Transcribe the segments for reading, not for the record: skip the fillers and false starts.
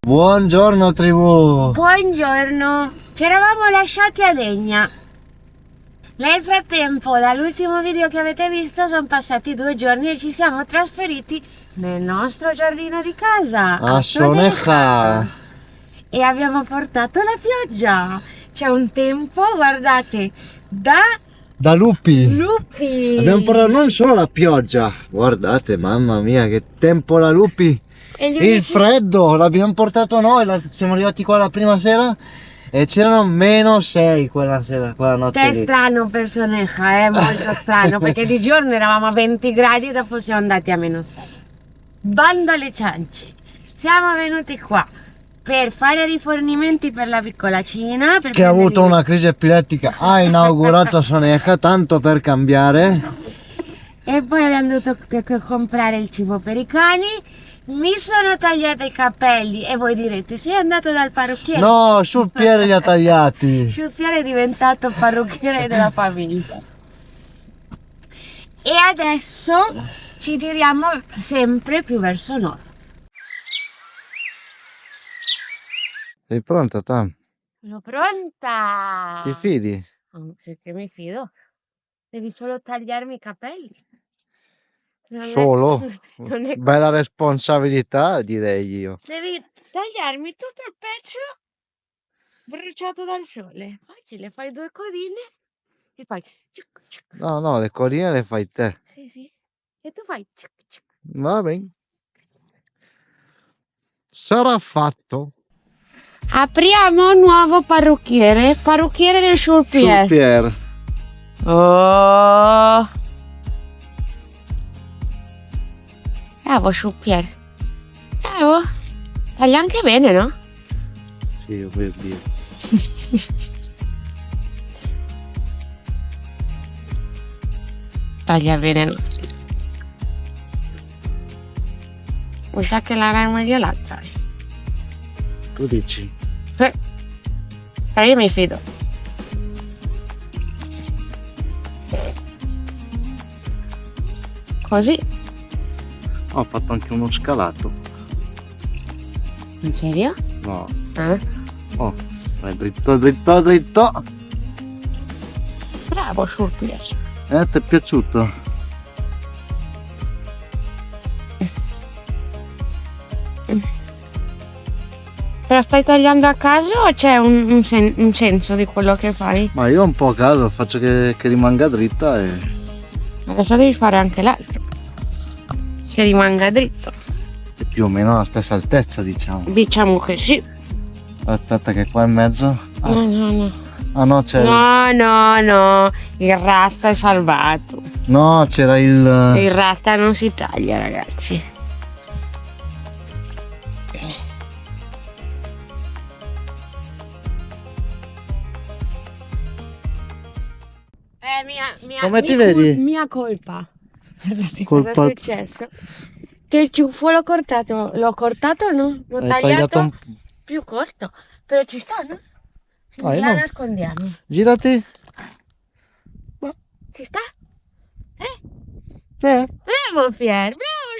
Buongiorno tribù! Buongiorno, ci eravamo lasciati a Degna. Nel frattempo, dall'ultimo video che avete visto, sono passati 2 giorni e ci siamo trasferiti nel nostro giardino di casa, A Soneca! E abbiamo portato la pioggia. C'è un tempo, guardate, Da lupi! lupi. Abbiamo portato non solo la pioggia, guardate, mamma mia, che tempo da lupi! E gli Il unici- freddo l'abbiamo portato noi, siamo arrivati qua la prima sera e c'erano -6 quella sera, quella notte Che è lì. strano per Soneca, è molto strano, perché di giorno eravamo a 20 gradi e dopo siamo andati a -6. Bando alle ciance, siamo venuti qua per fare rifornimenti per la piccola Cina, per Che ha avuto prendergli- una crisi epilettica, ha inaugurato Soneca tanto per cambiare. E poi abbiamo dovuto comprare il cibo per i cani. Mi sono tagliata i capelli e voi direte, sei andato dal parrucchiere? No, sul piede li ha tagliati. Sciuppiere è diventato parrucchiere della famiglia. E adesso ci diriamo sempre più verso nord. Sei pronta, Tam? Sono pronta! Ti fidi? Perché mi fido. Devi solo tagliarmi i capelli. Non è- Solo? non è- Bella responsabilità, direi io. Devi tagliarmi tutto il pezzo bruciato dal sole. Poi ce le fai 2 codine e fai ciuc, ciuc. No, no, le corine le fai te. Sì, sì. E tu fai ciuc, ciuc. Va bene. Sarà fatto. Apriamo un nuovo parrucchiere del Sul Sul Pier. Oh, bravo Sul-Pier. Bravo. Taglia anche bene, no? Sì, io voglio dire. Taglia bene, no? Mi sa che la rai meglio l'altra. Tu dici? Però io mi fido. Così. Ho fatto anche uno scalato. In serio? No. Eh? Oh, vai dritto, dritto, dritto. Bravo Sul-Pier. Ti è piaciuto? Però stai tagliando a caso o c'è un senso di quello che fai? Ma io un po' a caso faccio che rimanga dritta e... Adesso devi fare anche l'altro. Che rimanga dritto. è più o meno alla stessa altezza, diciamo. Diciamo che sì. Aspetta che qua in mezzo... Ah, No. ah, no, c'è... No. Il rasta è salvato. No, c'era il... Il rasta non si taglia, ragazzi. Come ti vedi? Mia colpa. Guardate Colpa- cosa è successo. Che il ciuffo l'ho cortato o no? L'ho Hai tagliato un... più corto. Però ci sta, no? Sì, Ah, io la no. nascondiamo. Girati. Ci sta? Eh. Bravo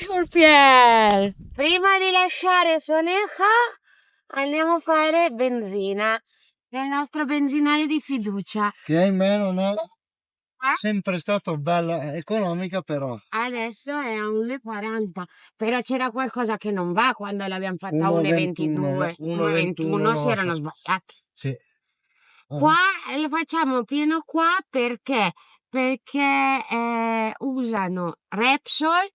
Sul-Pier. Prima di lasciare Soneca andiamo a fare benzina nel nostro benzinaio di fiducia. Che ahimè non è sempre stato bella economica, però. Adesso è a 1,40, però c'era qualcosa che non va quando l'abbiamo fatta a 1,22. 1,21 si erano sbagliati. Sì. Qua lo facciamo pieno qua perché usano Repsol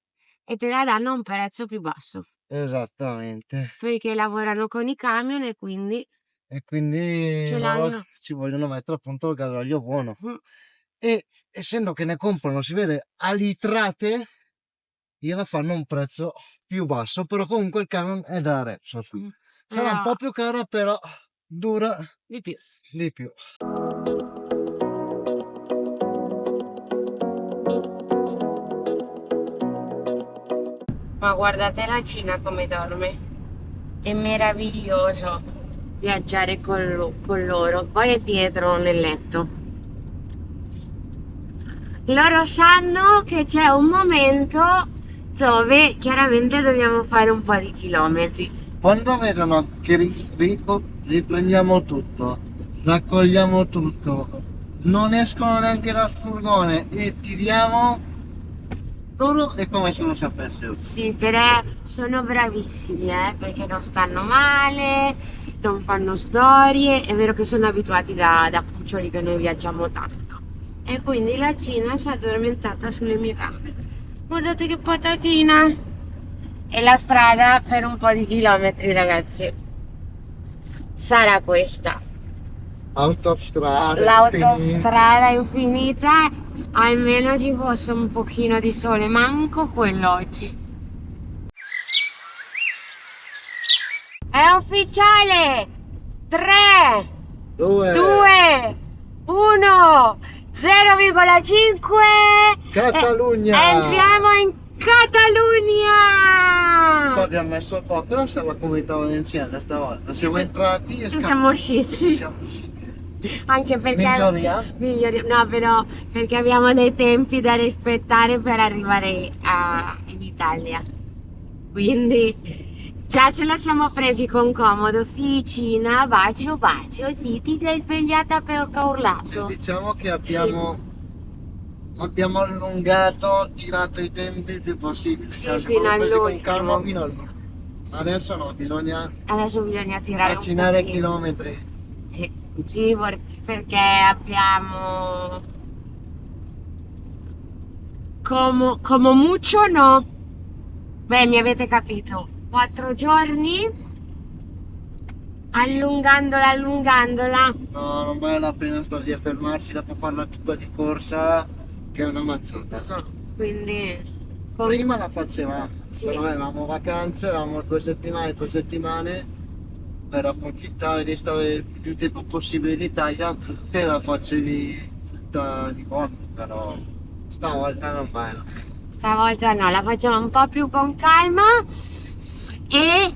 e te la danno a un prezzo più basso, Esattamente. perché lavorano con i camion e quindi E quindi Ce loro l'hanno. ci vogliono mettere appunto il gasolio buono. Mm. E essendo che ne comprano, si vede, a litrate, gliela fanno a un prezzo più basso, però comunque il camion è da Repsol. Sarà un po' più cara, però dura di più. di più. Ma guardate la Cina come dorme. È meraviglioso viaggiare con loro. Poi è dietro nel letto. loro sanno che c'è un momento dove chiaramente dobbiamo fare un po' di chilometri. Quando vedono che riprendiamo tutto, raccogliamo tutto, non escono neanche dal furgone e tiriamo, loro è come se non sapessero. Sì, però sono bravissimi, perché non stanno male, non fanno storie, è vero che sono abituati da cuccioli che noi viaggiamo tanto. E quindi la Cina si è addormentata sulle mie gambe. Guardate che patatina! E la strada per un po' di chilometri, ragazzi, sarà questa. Autostrada. L'autostrada infinita, almeno ci fosse un pochino di sole, manco quello oggi. È ufficiale! 3, 2, 2, 1, 0,5. Catalogna. Entriamo in Catalogna! So che ha messo poco, però siamo la comunità valenziana stavolta. Siamo entrati e Siamo usciti. siamo usciti. Anche perché Miglioria? no, però perché abbiamo dei tempi da rispettare per arrivare in Italia. Quindi già ce la siamo presi con comodo. Sì, Cina, bacio, bacio. Sì, ti sei svegliata perché ho urlato. Diciamo che abbiamo allungato, tirato i tempi il più possibile. Sì, Siamo fino presi con all'ultimo. calma fino all'ultimo. Adesso no, bisogna Adesso bisogna tirare vaccinare un pochino. chilometri. Sì, perché abbiamo come muccio no. Beh, mi avete capito. 4 giorni allungandola. No, non vale la pena stare lì a fermarsi dopo farla tutta di corsa, che è una mazzata. Quindi Prima la facevamo, Sì. però avevamo vacanze, avevamo 2 settimane per approfittare di stare il più tempo possibile in Italia, te la facevi tutta di buono, però stavolta non vale. stavolta no, la facciamo un po' più con calma e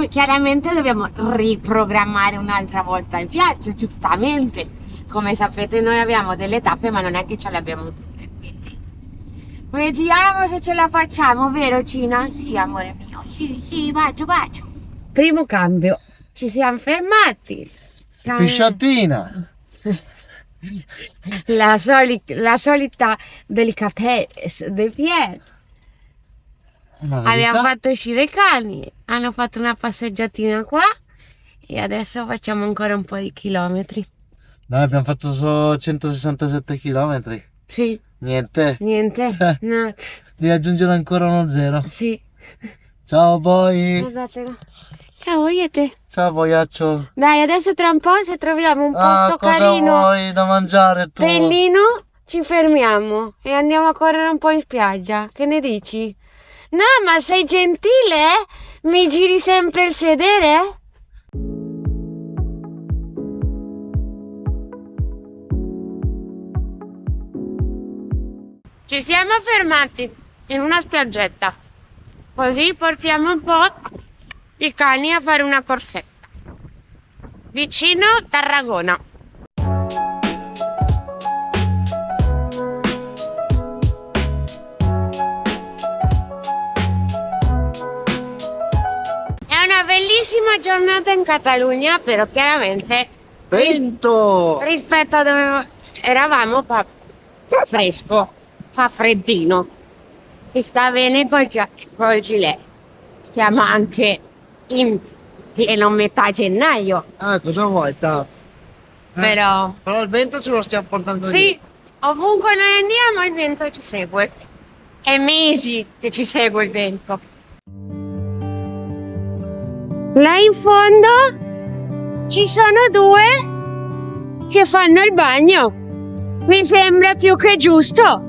chiaramente dobbiamo riprogrammare un'altra volta il viaggio, giustamente. Come sapete noi abbiamo delle tappe ma non è che ce le abbiamo tutte, quindi vediamo se ce la facciamo, vero Cina? Sì, amore mio, sì, bacio. Primo cambio, ci siamo fermati. Pisciatina! La solita delicatesse dei piedi. Abbiamo fatto uscire i cani, hanno fatto una passeggiatina qua e adesso facciamo ancora un po' di chilometri. Noi abbiamo fatto solo 167 km. Sì, Niente. no, Devi aggiungere ancora uno 0. sì. Ciao boy. Guardatelo. Ciao, vogliete? Ciao boiaccio. Dai, adesso tra un po' se troviamo un posto cosa carino, vuoi da mangiare tu? bellino, ci fermiamo e andiamo a correre un po' in spiaggia. Che ne dici? No, ma sei gentile, eh? Mi giri sempre il sedere? Ci siamo fermati in una spiaggetta, così portiamo un po' i cani a fare una corsetta. Vicino Tarragona. È una bellissima giornata in Catalogna, però chiaramente Vento! rispetto a dove eravamo fa fresco, fa freddino. Si sta bene col gilet. Stiamo anche in pieno metà gennaio, Cosa vuoi? però Però il vento ce lo stiamo portando sì, ovunque noi andiamo il vento ci segue. È mesi che ci segue il vento. Là in fondo ci sono 2 che fanno il bagno. Mi sembra più che giusto.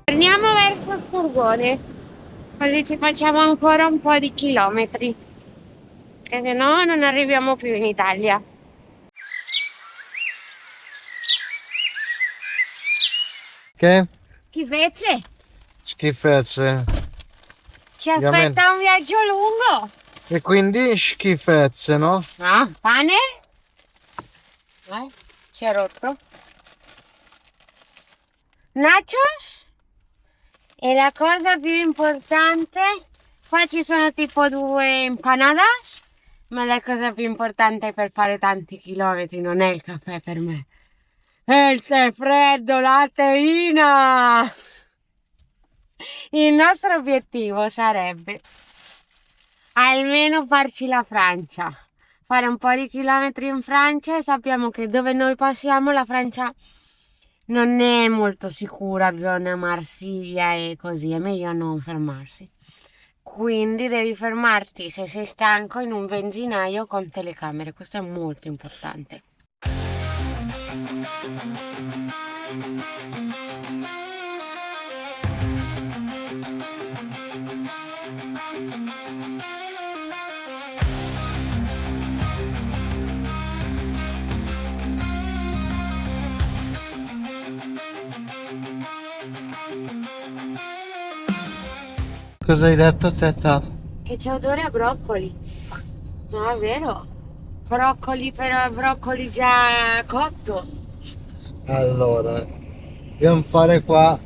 Torniamo verso il furgone. Così ci facciamo ancora un po' di chilometri. Che se no non arriviamo più in Italia. Che? Chi fece? Schifezze. Ci Ovviamente. aspetta un viaggio lungo. E quindi schifezze, no? Ah, pane? Si è rotto. Nachos? E la cosa più importante, qua ci sono tipo 2 empanadas, ma la cosa più importante per fare tanti chilometri non è il caffè per me. È il tè freddo, la teina! Il nostro obiettivo sarebbe almeno farci la Francia, fare un po' di chilometri in Francia e sappiamo che dove noi passiamo la Francia non è molto sicura, zona Marsiglia e così, è meglio non fermarsi. Quindi devi fermarti se sei stanco in un benzinaio con telecamere, questo è molto importante. Cosa hai detto, tetta? Che c'è odore a broccoli. No, è vero. Broccoli però broccoli già cotto. Allora, dobbiamo fare qua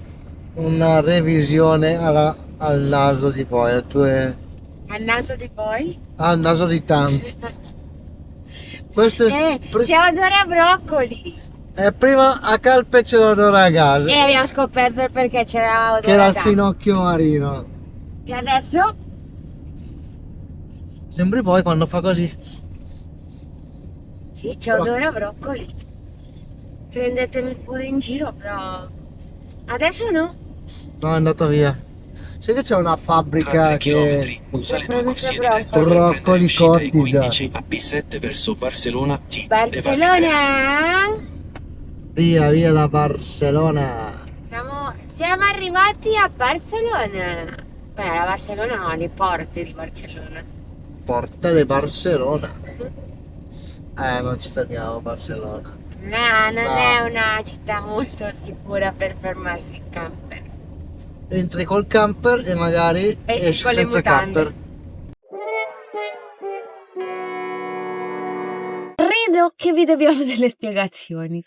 una revisione al naso di poi, Al naso di poi? al naso di Tam. Questo C'è odore a broccoli. prima a calpe c'era l'odore a gas, E abbiamo scoperto il perché c'era odore che era a il gas. finocchio marino. E adesso? Sembri poi quando fa così. Sì, c'è odore a broccoli. Prendetemi pure in giro, però adesso no. No, è andato via. Sai che c'è una Tra fabbrica 3 che chilometri, usa le due produce corsie di destra per broccoli prendere l'uscita cotti già. E15 a P7 verso Barcellona T. Barcellona! Via da Barcellona. Siamo arrivati a Barcellona. Beh, la Barcellona no, le porte di Barcellona. Porta di Barcellona. Non ci fermiamo a Barcellona. No, non No. è una città molto sicura per fermarsi in camper. Entri col camper e magari Esci esci con le senza mutande. camper. Credo che vi dobbiamo delle spiegazioni.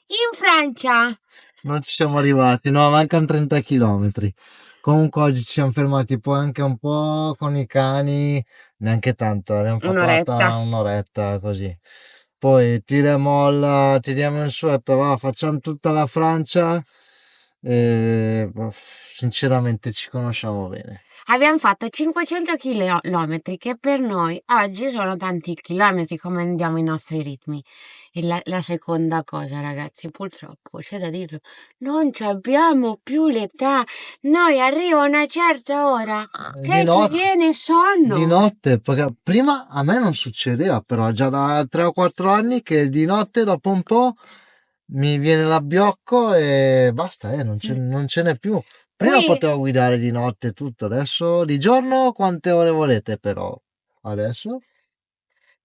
In Francia, Non ci siamo arrivati, no, mancano 30 km. Comunque oggi ci siamo fermati poi anche un po' con i cani, neanche tanto, abbiamo fatto Un'oretta. un'oretta così. Poi tira e molla, tiriamo in su, ho detto, va, facciamo tutta la Francia e sinceramente ci conosciamo bene. abbiamo fatto 500 chilometri, che per noi oggi sono tanti chilometri come andiamo i nostri ritmi. E la seconda cosa, ragazzi, purtroppo c'è da dirlo, non ci abbiamo più l'età. Noi arriva una certa ora che ci viene sonno. Di notte, perché prima a me non succedeva, però già da 3 o 4 anni che di notte dopo un po' mi viene l'abbiocco e basta, non ce n'è più. Prima Qui- potevo guidare di notte e tutto, adesso di giorno quante ore volete, però adesso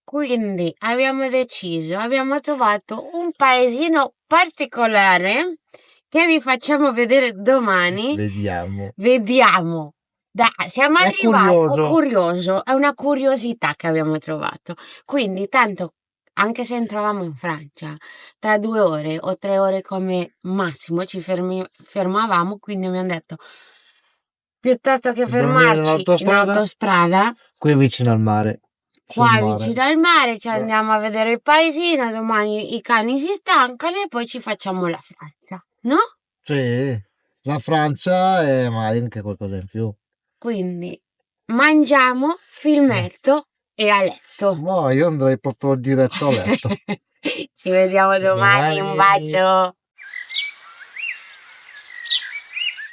Quindi abbiamo trovato un paesino particolare che vi facciamo vedere domani. vediamo. Vediamo. Siamo È arrivati. curioso. Curioso, è una curiosità che abbiamo trovato. Quindi, tanto, anche se entravamo in Francia, tra 2 ore o 3 ore come massimo ci fermavamo, quindi abbiamo detto, piuttosto che Dormire fermarci in nell'autostrada? autostrada, Qui vicino al mare. sul qua mare. vicino al mare ci andiamo a vedere il paesino, domani i cani si stancano e poi ci facciamo la Francia, no? Sì, la Francia e magari anche qualcosa in più. Quindi mangiamo, filmetto e a letto. No, io andrei proprio diretto a letto. Ci vediamo domani, un bacio.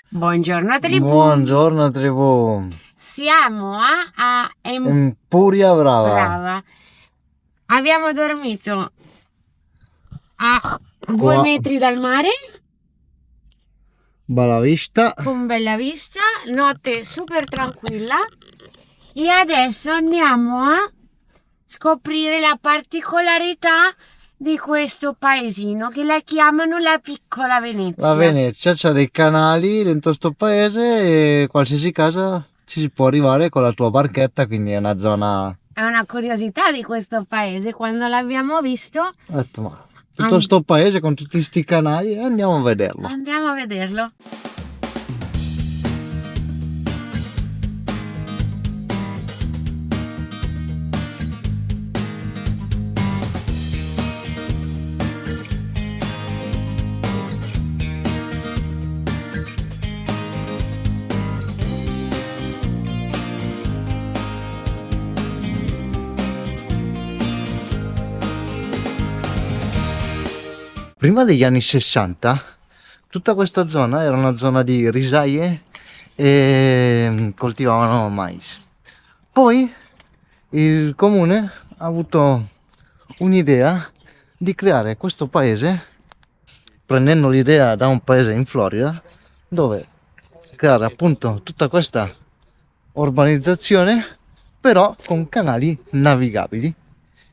Buongiorno tribù. Buongiorno tribù. Siamo a Empuria Brava. Brava. Abbiamo dormito a 2 Qua- metri dal mare. Bella vista. con bella vista, notte super tranquilla. E adesso andiamo a scoprire la particolarità di questo paesino che la chiamano la piccola Venezia. La Venezia c'ha dei canali dentro sto paese e qualsiasi casa ci si può arrivare con la tua barchetta, quindi è una zona. È una curiosità di questo paese. Quando l'abbiamo visto, Ho detto, ma tutto sto paese con tutti sti canali, andiamo a vederlo. andiamo a vederlo. Prima degli anni 60 tutta questa zona era una zona di risaie e coltivavano mais. Poi il comune ha avuto un'idea di creare questo paese, prendendo l'idea da un paese in Florida, dove creare appunto tutta questa urbanizzazione, però con canali navigabili.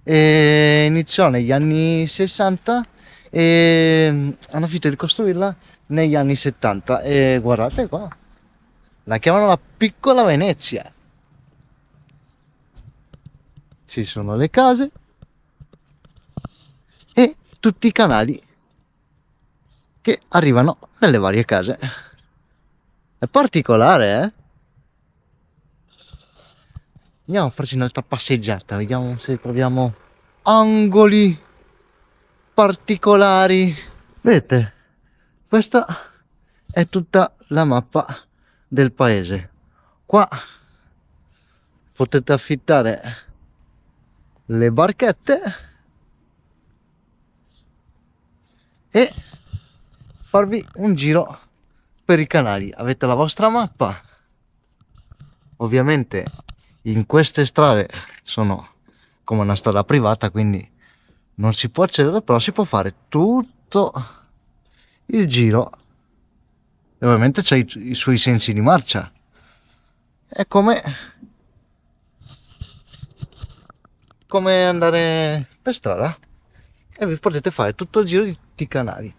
E iniziò negli anni 60 e hanno finito di costruirla negli anni 70 e guardate qua, la chiamano la piccola Venezia. Ci sono le case e tutti i canali che arrivano nelle varie case. È particolare, eh? Andiamo a farci un'altra passeggiata, vediamo se troviamo angoli particolari. Vedete, questa è tutta la mappa del paese. Qua potete affittare le barchette e farvi un giro per i canali. Avete la vostra mappa. Ovviamente in queste strade sono come una strada privata, quindi non si può accedere, però si può fare tutto il giro e ovviamente c'è i suoi sensi di marcia. È come andare per strada e vi potete fare tutto il giro di tutti i canali.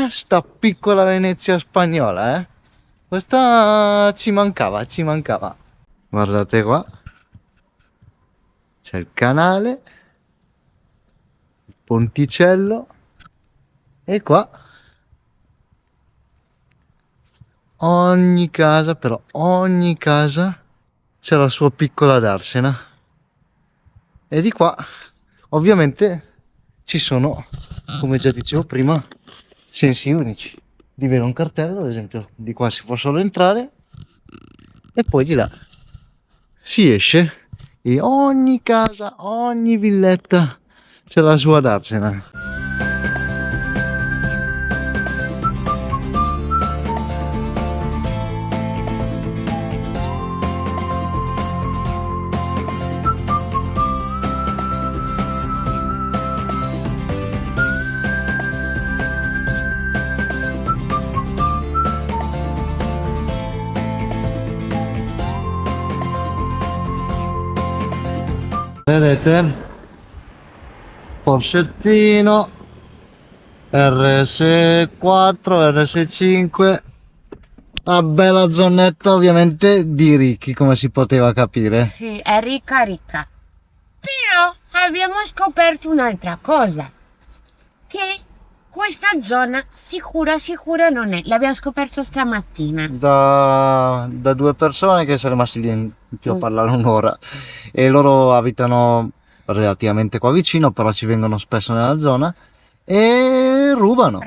Sta piccola Venezia spagnola, questa ci mancava. Guardate qua, c'è il canale, il ponticello e qua ogni casa c'è la sua piccola darsena. E di qua ovviamente ci sono, come già dicevo prima, sensi unici. Di avere un cartello, ad esempio, di qua si può solo entrare e poi di là si esce e ogni casa, ogni villetta c'è la sua darsena. Vedete? Porschettino RS4, RS5, una bella zonetta ovviamente di ricchi, come si poteva capire. Sì, è ricca. Però abbiamo scoperto un'altra cosa, che questa zona sicura non è. L'abbiamo scoperto stamattina. Da due persone che sono rimasti lì in più a parlare un'ora e loro abitano relativamente qua vicino, però ci vengono spesso nella zona e rubano.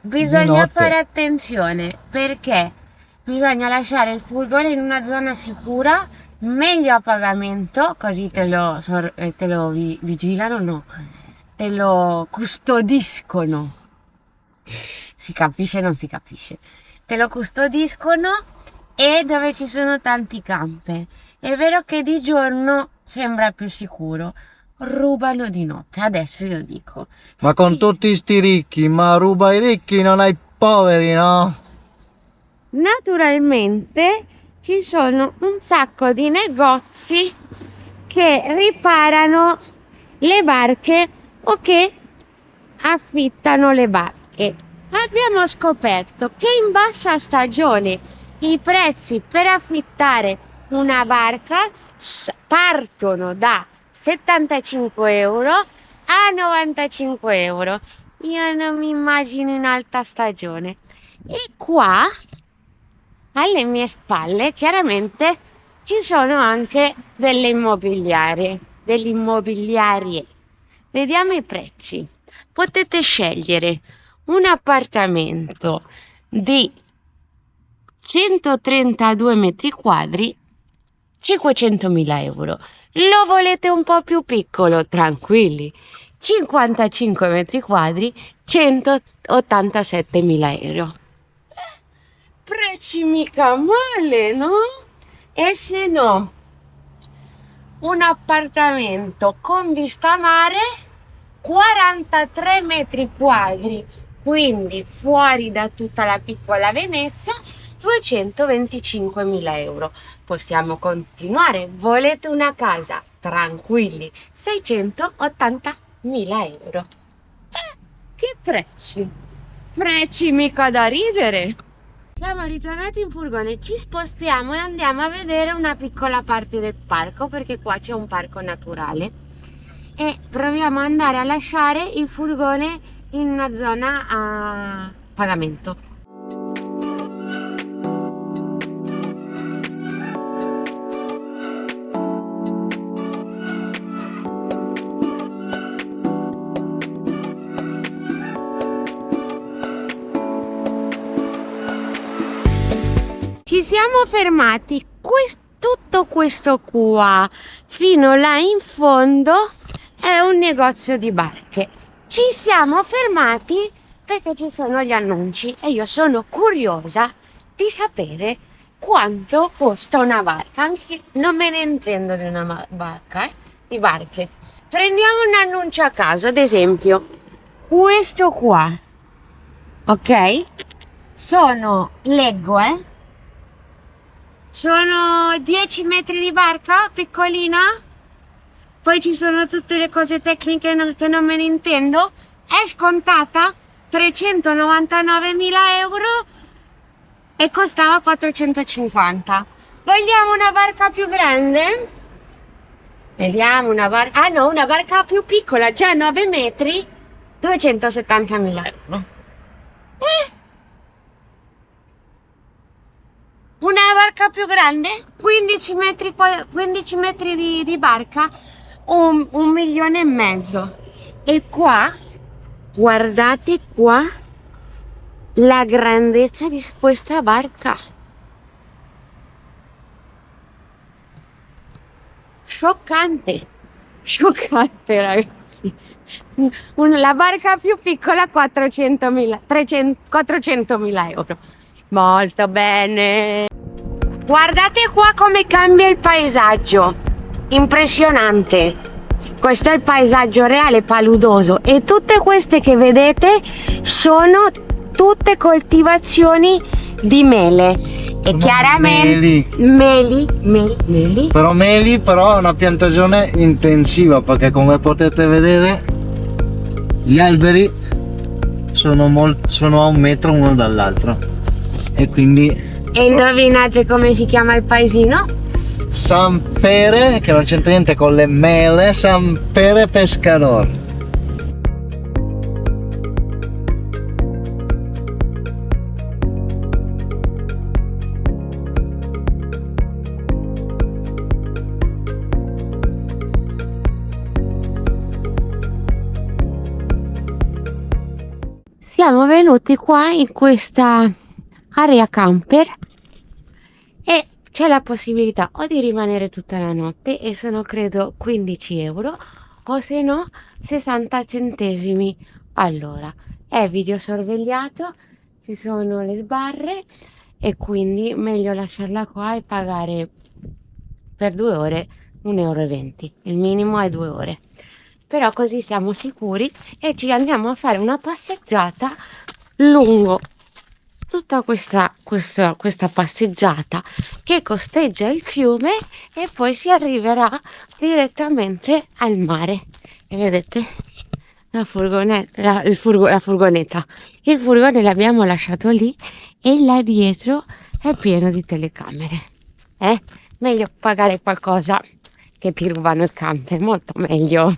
Bisogna Di notte. fare attenzione, perché bisogna lasciare il furgone in una zona sicura, meglio a pagamento, così te lo vigilano, no, te lo custodiscono. Si capisce o non si capisce? Te lo custodiscono, e dove ci sono tanti camper. È vero che di giorno sembra più sicuro, rubano di notte. Adesso io dico, Ma con tutti sti ricchi, ma ruba i ricchi, non hai poveri, no? Naturalmente ci sono un sacco di negozi che riparano le barche o che affittano le barche. Abbiamo scoperto che in bassa stagione i prezzi per affittare una barca partono da 75 euro a 95 euro. Io non mi immagino in alta stagione. E qua, alle mie spalle, chiaramente ci sono anche delle immobiliarie. Vediamo i prezzi. Potete scegliere un appartamento di 132 metri quadri, 500.000 euro. Lo volete un po' più piccolo? Tranquilli. 55 metri quadri, 187.000 euro. Prezzi mica male, no? E se no, un appartamento con vista mare, 43 metri quadri, quindi fuori da tutta la piccola Venezia, 225.000 euro. Possiamo continuare. Volete una casa? Tranquilli, 680.000 euro. Che prezzi! Prezzi mica da ridere! Siamo ritornati in furgone, ci spostiamo e andiamo a vedere una piccola parte del parco, perché qua c'è un parco naturale, e proviamo ad andare a lasciare il furgone in una zona a pagamento. Ci siamo fermati, tutto questo qua fino là in fondo è un negozio di barche. Ci siamo fermati perché ci sono gli annunci e io sono curiosa di sapere quanto costa una barca. Anche non me ne intendo di una barca, di barche. Prendiamo un annuncio a caso, ad esempio questo qua, ok? Leggo, sono 10 metri di barca, piccolina. Poi ci sono tutte le cose tecniche che non me ne intendo. È scontata 399.000 euro e costava 450. Vogliamo una barca più grande? Vediamo una barca. Ah no, una barca più piccola, già 9 metri, 270.000 euro. Una barca più grande, 15 metri di barca, 1,5 milioni. E qua, guardate qua, la grandezza di questa barca. Scioccante, ragazzi. La barca più piccola, 400.000 euro. Molto bene. Guardate qua come cambia il paesaggio, impressionante. Questo è il paesaggio reale, paludoso, e tutte queste che vedete sono tutte coltivazioni di mele. E chiaramente meli. Però è una piantagione intensiva, perché come potete vedere gli alberi sono a 1 metro uno dall'altro, e quindi. E indovinate come si chiama il paesino? San Pere, che non c'entra niente con le mele, San Pere Pescador. Siamo venuti qua in questa area camper e c'è la possibilità o di rimanere tutta la notte, e sono credo 15 euro, o se no 60 centesimi all'ora. È videosorvegliato, ci sono le sbarre, e quindi meglio lasciarla qua e pagare per 2 ore 1,20 euro. Il minimo è 2 ore. Però così siamo sicuri e ci andiamo a fare una passeggiata lungo tutta questa passeggiata che costeggia il fiume e poi si arriverà direttamente al mare. E vedete la furgonetta, il furgone l'abbiamo lasciato lì e là dietro è pieno di telecamere. Meglio pagare qualcosa che ti rubano il camper, molto meglio.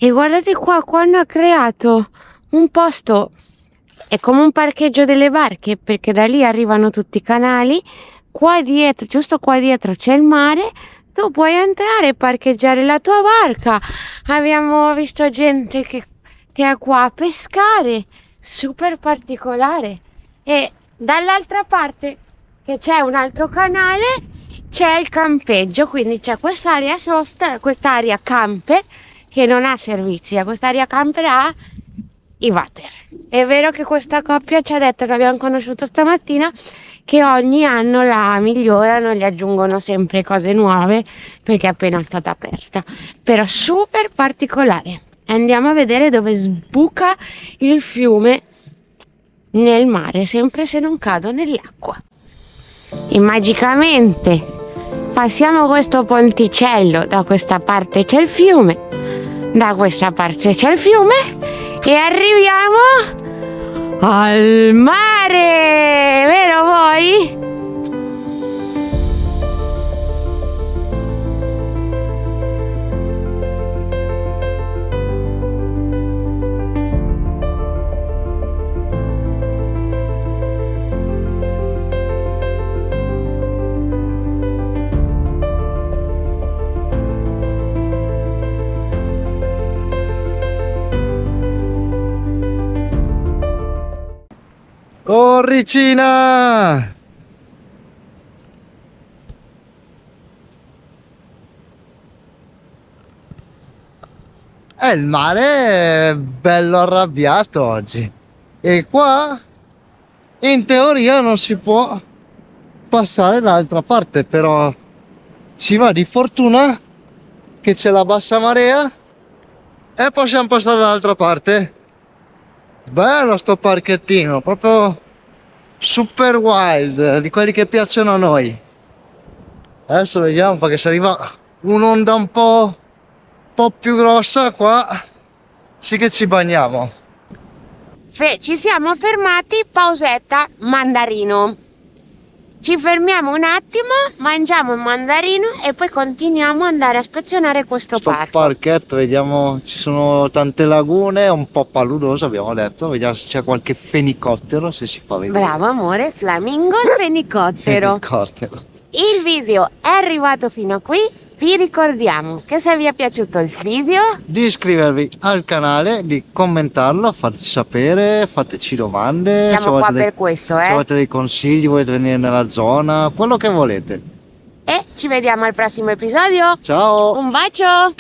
E guardate qua hanno creato un posto, è come un parcheggio delle barche, perché da lì arrivano tutti i canali. Qua dietro, giusto qua dietro c'è il mare, tu puoi entrare e parcheggiare la tua barca. Abbiamo visto gente che è qua a pescare, super particolare. E dall'altra parte, che c'è un altro canale, c'è il campeggio, quindi c'è quest'area sosta, quest'area camper che non ha servizi, a quest'area camper ha i water. È vero che questa coppia ci ha detto, che abbiamo conosciuto stamattina, che ogni anno la migliorano, gli aggiungono sempre cose nuove perché è appena stata aperta, però super particolare. Andiamo a vedere dove sbuca il fiume nel mare, sempre se non cado nell'acqua. E magicamente passiamo questo ponticello, da questa parte c'è il fiume, da questa parte c'è il fiume e arriviamo al mare, vero voi? Corricina! Il mare è bello arrabbiato oggi. E qua, in teoria, non si può passare dall'altra parte, però ci va di fortuna che c'è la bassa marea e possiamo passare dall'altra parte. Bello sto parchettino, proprio super wild, di quelli che piacciono a noi. Adesso vediamo, perché se arriva un'onda un po' più grossa qua sì che ci bagniamo. Ci siamo fermati, pausetta, mandarino. Ci fermiamo un attimo, mangiamo un mandarino e poi continuiamo ad andare a spezionare questo parco. Parchetto, vediamo, ci sono tante lagune, un po' paludoso abbiamo detto, vediamo se c'è qualche fenicottero, se si fa vedere. Bravo amore, flamingo fenicottero. Fenicottero. Il video è arrivato fino a qui, vi ricordiamo che se vi è piaciuto il video di iscrivervi al canale, di commentarlo, farci sapere, fateci domande. Siamo qua per questo, Se avete dei consigli, volete venire nella zona, quello che volete. E ci vediamo al prossimo episodio. Ciao! Un bacio!